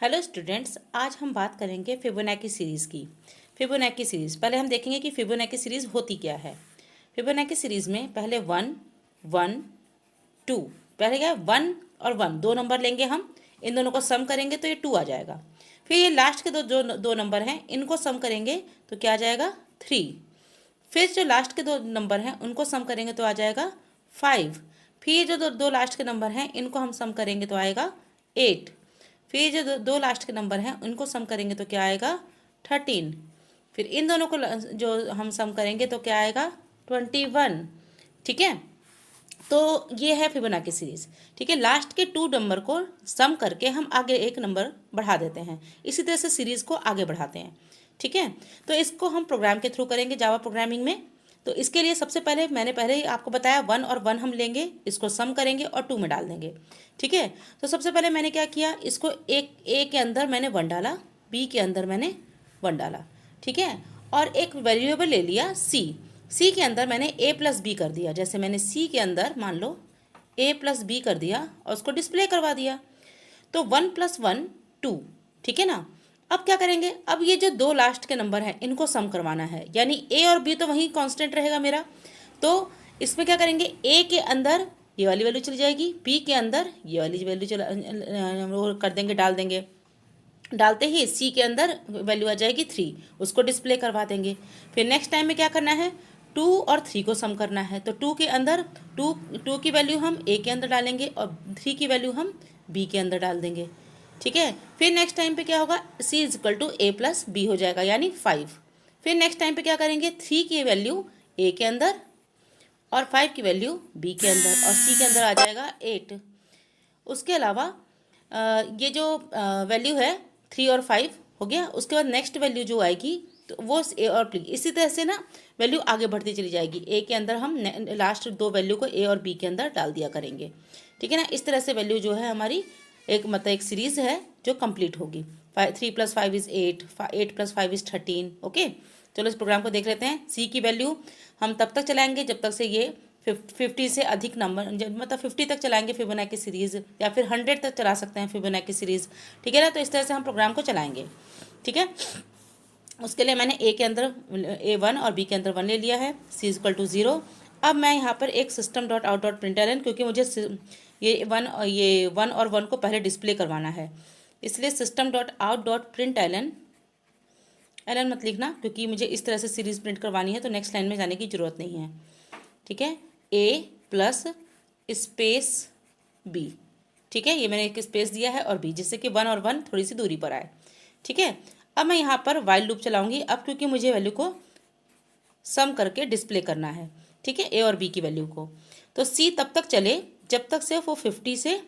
Hello students, आज हम बात करेंगे फिबोनाची सीरीज़ की। फिबोनाची सीरीज़ पहले हम देखेंगे कि फिबोनाची सीरीज़ होती क्या है। फिबोनाची सीरीज़ में पहले 1 1 2, पहले क्या है 1 और 1 दो नंबर लेंगे हम, इन दोनों को सम करेंगे तो ये 2 आ जाएगा। फिर ये लास्ट के दो नंबर हैं, इनको सम करेंगे तो क्या आ जाएगा 3। फिर जो लास्ट के दो नंबर हैं उनको सम करेंगे तो आ जाएगा 5। फिर जो दो लास्ट के नंबर हैं इनको हम सम करेंगे तो आएगा 8। फिर जो दो लास्ट के नंबर हैं उनको सम करेंगे तो क्या आएगा 13। फिर इन दोनों को जो हम सम करेंगे तो क्या आएगा 21। ठीक है, तो ये है फिबोनाची सीरीज। ठीक है, लास्ट के 2 नंबर को सम करके हम आगे एक नंबर बढ़ा देते हैं, इसी तरह से सीरीज को आगे बढ़ाते हैं। ठीक है, तो इसको हम प्रोग्राम के थ्रू करेंगे जावा प्रोग्रामिंग में। तो इसके लिए सबसे पहले मैंने पहले ही आपको बताया 1 और 1 हम लेंगे, इसको सम करेंगे और 2 में डाल देंगे। ठीक है, तो सबसे पहले मैंने क्या किया, इसको एक ए के अंदर मैंने 1 डाला, बी के अंदर मैंने 1 डाला। ठीक है, और एक वेरिएबल ले लिया सी के अंदर मैंने ए प्लस बी कर दिया। जैसे मैंने सी के अंदर मान लो ए प्लस बी कर दिया और उसको डिस्प्ले करवा दिया, तो 1 + 1 2। ठीक है ना। अब क्या करेंगे, अब ये जो दो लास्ट के नंबर हैं इनको सम करवाना है, यानी ए और बी तो वहीं कांस्टेंट रहेगा मेरा। तो इसमें क्या करेंगे, ए के अंदर ये वाली वैल्यू चली जाएगी, बी के अंदर ये वाली वैल्यू चला वो कर देंगे, डाल देंगे। डालते ही सी के अंदर वैल्यू आ जाएगी 3, उसको डिस्प्ले करवा देंगे। फिर नेक्स्ट टाइम में क्या करना है, 2 और 3 को सम करना है। तो 2 के अंदर 2 की वैल्यू हम ए के अंदर डालेंगे और 3 की वैल्यू हम बी के अंदर डाल देंगे। ठीक है, फिर नेक्स्ट टाइम पे क्या होगा, C is equal to A plus B हो जाएगा, यानी 5। फिर नेक्स्ट टाइम पे क्या करेंगे, 3 की वैल्यू ए के अंदर और 5 की वैल्यू बी के अंदर और सी के अंदर आ जाएगा 8। उसके अलावा ये जो वैल्यू है 3 और 5 हो गया। उसके बाद नेक्स्ट वैल्यू जो आएगी तो वो ए और बी, इसी तरह से ना वैल्यू आगे बढ़ती चली जाएगी। ए के अंदर हम लास्ट दो वैल्यू को ए और बी के अंदर डाल दिया करेंगे। ठीक है ना, इस तरह से वैल्यू जो है हमारी एक मतलब एक सीरीज है जो कंप्लीट होगी। 3 + 5 = 8, 8 + 5 = 13। ओके, चलो इस प्रोग्राम को देख लेते हैं। सी की वैल्यू हम तब तक चलाएंगे जब तक से ये 50 से अधिक नंबर, मतलब 50 तक चलाएंगे फिबोनाची सीरीज़, या फिर 100 तक चला सकते हैं फिबोनाची सीरीज़। ठीक है ना, तो इस तरह से हम प्रोग्राम को चलाएंगे। ठीक है, उसके लिए मैंने ए के अंदर A1 और बी के अंदर 1 ले लिया है, सी इज इक्वल टू 0। अब मैं यहाँ पर एक system.out.println, क्योंकि मुझे ये 1 और 1 को पहले डिस्प्ले करवाना है, इसलिए system.out.println, एलन मत लिखना क्योंकि मुझे इस तरह से सीरीज़ प्रिंट करवानी है, तो नेक्स्ट लाइन में जाने की ज़रूरत नहीं है। ठीक है, ए प्लस स्पेस बी। ठीक है, ये मैंने एक स्पेस दिया है और बी, जिससे कि 1 और 1 थोड़ी सी दूरी पर आए। ठीक है, अब मैं यहाँ पर वाइल लूप चलाऊंगी, अब क्योंकि मुझे वैल्यू को सम करके डिस्प्ले करना है। ठीक है, ए और बी की वैल्यू को। तो सी तब तक चले जब तक से वो 50 से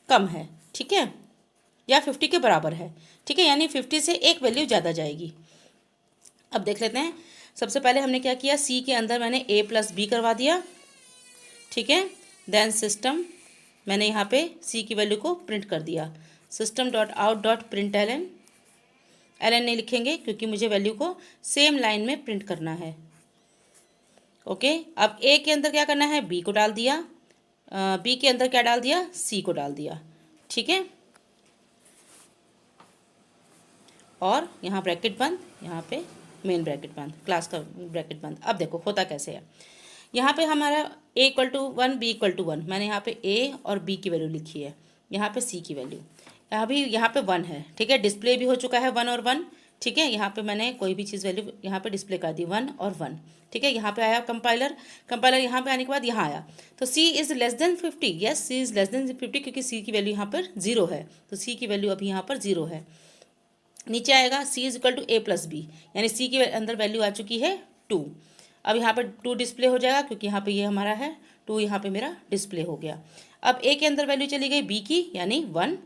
कम है। ठीक है, या 50 के बराबर है। ठीक है, यानी 50 से एक वैल्यू ज़्यादा जाएगी। अब देख लेते हैं, सबसे पहले हमने क्या किया, सी के अंदर मैंने ए प्लस बी करवा दिया। ठीक है, देन सिस्टम, मैंने यहाँ पे सी की वैल्यू को प्रिंट कर दिया, system.out.println। एलन नहीं लिखेंगे क्योंकि मुझे वैल्यू को सेम लाइन में प्रिंट करना है। ओके, अब ए के अंदर क्या करना है, बी को डाल दिया, बी के अंदर क्या डाल दिया, सी को डाल दिया। ठीक है, और यहाँ ब्रैकेट बंद, यहाँ पे मेन ब्रैकेट बंद, क्लास का ब्रैकेट बंद। अब देखो होता कैसे है, यहाँ पे हमारा a = 1 b = 1, मैंने यहाँ पे a और b की वैल्यू लिखी है, यहाँ पे c की वैल्यू, अभी यहाँ पे 1 है। ठीक है, डिस्प्ले भी हो चुका है 1 और 1। ठीक है, यहाँ पे मैंने कोई भी चीज़ वैल्यू यहाँ पे डिस्प्ले कर दी 1 और 1। ठीक है, यहाँ पे आया कंपाइलर यहाँ पे आने के बाद यहाँ आया, तो c is less than 50। Yes, c is less than 50 क्योंकि c की वैल्यू यहाँ पर 0 है, तो c की वैल्यू अभी यहाँ पर 0 है। नीचे आएगा c is equal to A plus b, यानी c के अंदर वैल्यू आ चुकी है 2। अब यहाँ पर 2 डिस्प्ले हो जाएगा क्योंकि यहाँ पे ये हमारा है 2, यहाँ पे मेरा डिस्प्ले हो गया। अब a के अंदर वैल्यू चली गई b की, यानी 1,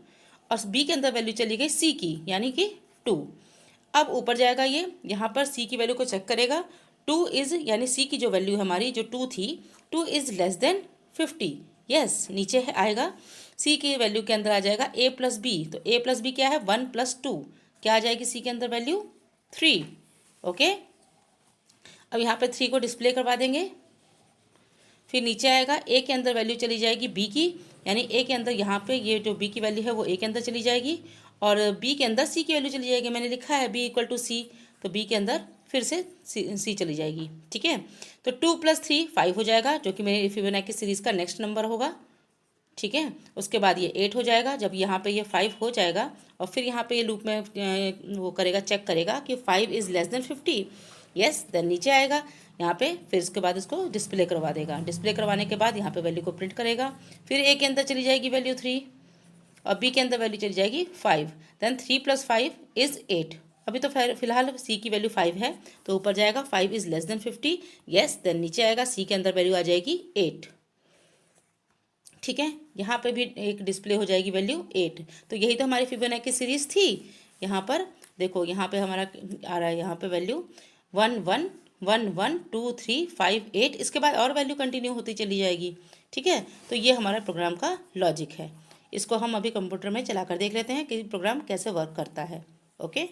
और b के अंदर वैल्यू चली गई c की, यानी कि 2। अब ऊपर जाएगा ये, यहाँ पर c की वैल्यू को चेक करेगा, 2 इज़, यानी c की जो वैल्यू हमारी जो 2 थी, 2 इज़ लेस देन 50। यस, नीचे है आएगा c की वैल्यू के अंदर आ जाएगा a प्लस बी, तो a प्लस बी क्या है, 1 + 2, क्या आ जाएगी सी के अंदर वैल्यू 3। ओके, अब यहाँ पे 3 को डिस्प्ले करवा देंगे। फिर नीचे आएगा, ए के अंदर वैल्यू चली जाएगी बी की, यानी ए के अंदर यहाँ पे ये जो बी की वैल्यू है वो ए के अंदर चली जाएगी और बी के अंदर सी की वैल्यू चली जाएगी। मैंने लिखा है बी इक्वल टू सी, तो बी के अंदर फिर से सी चली जाएगी। ठीक है, तो 2 + 3 5 हो जाएगा, जो कि मेरे फिबोनाची सीरीज़ का नेक्स्ट नंबर होगा। ठीक है, उसके बाद ये 8 हो जाएगा। जब यहाँ पे ये 5 हो जाएगा और फिर यहाँ पे ये लूप में वो करेगा, चेक करेगा कि 5 is less than 50, yes, then नीचे आएगा यहाँ पे। फिर उसके बाद इसको डिस्प्ले करवा देगा। डिस्प्ले करवाने के बाद यहाँ पे वैल्यू को प्रिंट करेगा। फिर ए के अंदर चली जाएगी वैल्यू 3 और बी के अंदर वैल्यू चली जाएगी 5। Then 3 + 5 is 8। अभी तो फिलहाल सी की वैल्यू 5 है, तो ऊपर जाएगा 5 is less than 50, yes, then नीचे आएगा सी के अंदर वैल्यू आ जाएगी 8। ठीक है, यहाँ पे भी एक डिस्प्ले हो जाएगी वैल्यू 8। तो यही तो हमारी फिबोनाची सीरीज़ थी। यहाँ पर देखो, यहाँ पे हमारा आ रहा है यहाँ पे वैल्यू 1 1 1 1 2 3 5 8। इसके बाद और वैल्यू कंटिन्यू होती चली जाएगी। ठीक है, तो ये हमारा प्रोग्राम का लॉजिक है। इसको हम अभी कंप्यूटर में चला कर देख लेते हैं कि प्रोग्राम कैसे वर्क करता है। ओके,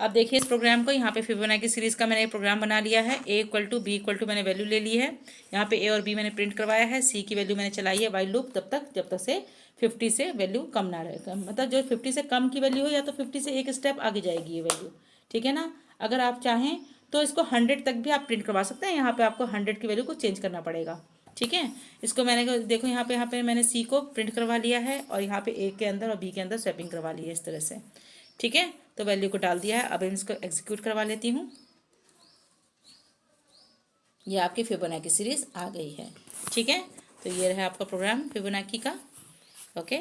अब देखिए इस प्रोग्राम को। यहाँ पे फिबोनाची सीरीज़ का मैंने एक प्रोग्राम बना लिया है। A equal to B equal to मैंने वैल्यू ले ली है। यहाँ पे ए और बी मैंने प्रिंट करवाया है। सी की वैल्यू मैंने चलाई है वाइल लूप तब तक जब तक से 50 से वैल्यू कम ना रहे, मतलब जो 50 से कम की वैल्यू हो या तो 50 से एक स्टेप आगे जाएगी ये वैल्यू। ठीक है ना, अगर आप चाहें तो इसको 100 तक भी आप प्रिंट करवा सकते हैं। यहाँ पर आपको 100 की वैल्यू को चेंज करना पड़ेगा। ठीक है, इसको मैंने देखो यहाँ पे मैंने सी को प्रिंट करवा लिया है और यहाँ पे ए के अंदर और बी के अंदर स्वैपिंग करवा ली है इस तरह से। ठीक है, तो वैल्यू को डाल दिया है। अब इसको एग्जीक्यूट करवा लेती हूँ। ये आपकी फिबोनाची सीरीज़ आ गई है। ठीक है, तो ये रहा आपका प्रोग्राम फिबोनाची का। ओके।